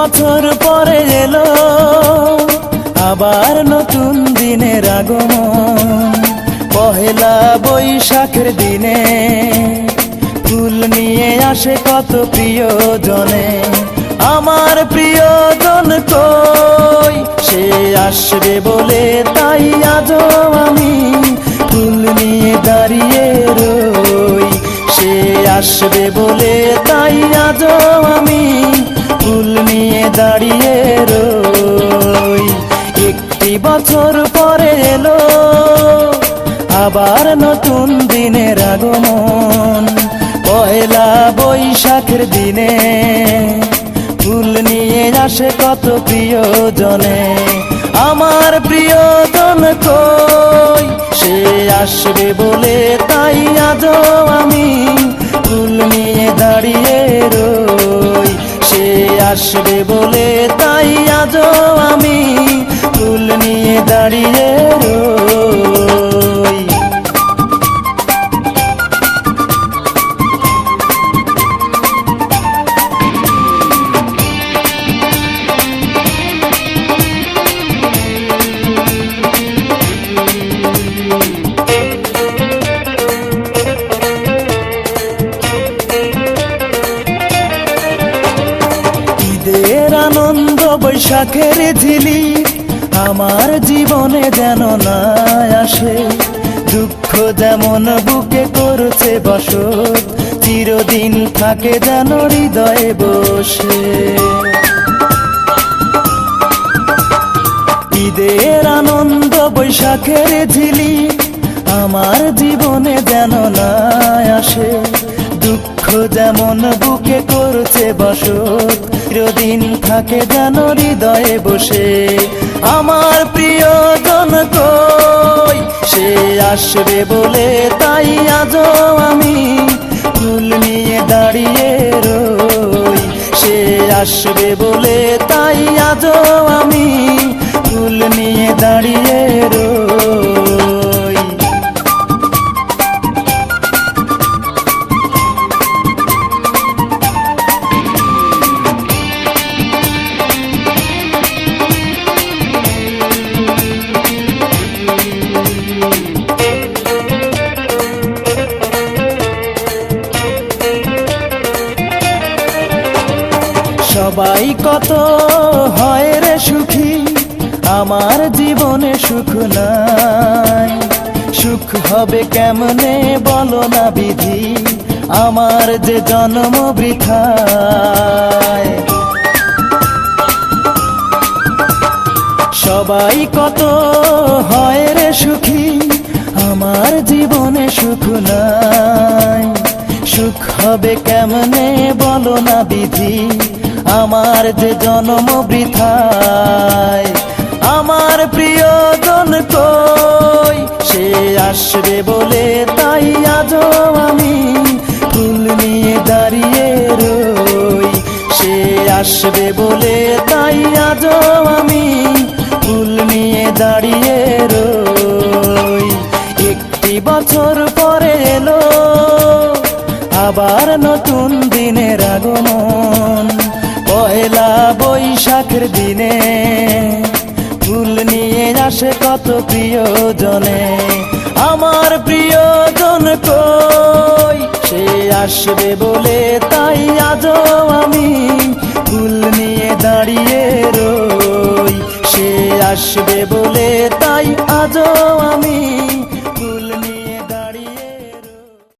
বছর পরে এলো আবার নতুন দিনের আগমন। পহেলা বৈশাখের দিনে ফুল নিয়ে আসে কত প্রিয়জনে। আমার প্রিয়জন কই, সে আসবে বলে তাই আজও আমি ফুল নিয়ে দাঁড়িয়ে রই। সে আসবে বলে তাই আজও আমি ফুল নিয়ে দাঁড়িয়ে রই। একটি বছর পরে এলো আবার নতুন দিনের আগমন। পয়লা বৈশাখের দিনে ফুল নিয়ে আসে কত প্রিয়জনে। আমার প্রিয়জন কই, সে আসবে বলে তাই আজও আমি ফুল নিয়ে দাঁড়িয়ে রই। সে আসবে বলে তাই আজও আমি ফুল নিয়ে দাঁড়িয়ে রই। ঈদের আনন্দ বৈশাখের ঝিলি আমার জীবনে যেন না আসে। দুঃখ যেমন বুকে করছে বসত, চিরদিন থাকে যেন হৃদয়ে বসে। ঈদের আনন্দ বৈশাখের ঝিলি আমার জীবনে যেন না আসে। দুঃখ যেমন বুকে করছে বসত, চিরদিন থাকে যেন হৃদয়ে বসে। আমার প্রিয়জন কই, সে আসবে বলে তাই আজও আমি ফুল নিয়ে দাঁড়িয়ে রই। সে আসবে বলে তাই আজও আমি ফুল নিয়ে দাঁড়িয়ে রই। সবাই কত হয় রে সুখী, আমার জীবনে সুখ নাই। সুখ হবে কেমনে বলো না বিধি, আমার যে জন্ম বৃথায়। সবাই কত হয় রে সুখী, আমার জীবনে সুখ নাই। সুখ হবে কেমনে বলো না বিধি, আমার যে জন্ম বৃথায়। আমার প্রিয়জন কই, সে আসবে বলে তাই আজও আমি ফুল নিয়ে দাঁড়িয়ে রই। সে আসবে বলে তাই আজও আমি ফুল নিয়ে দাঁড়িয়ে রই। একটি বছর পরে এলো আবার নতুন দিনের আগমন। পয়লা বৈশাখের দিনে ফুল নিয়ে আসে কত প্রিয়জনে। আমার প্রিয়জন কই, সে আসবে বলে তাই আজও আমি ফুল নিয়ে দাঁড়িয়ে রই। সে আসবে বলে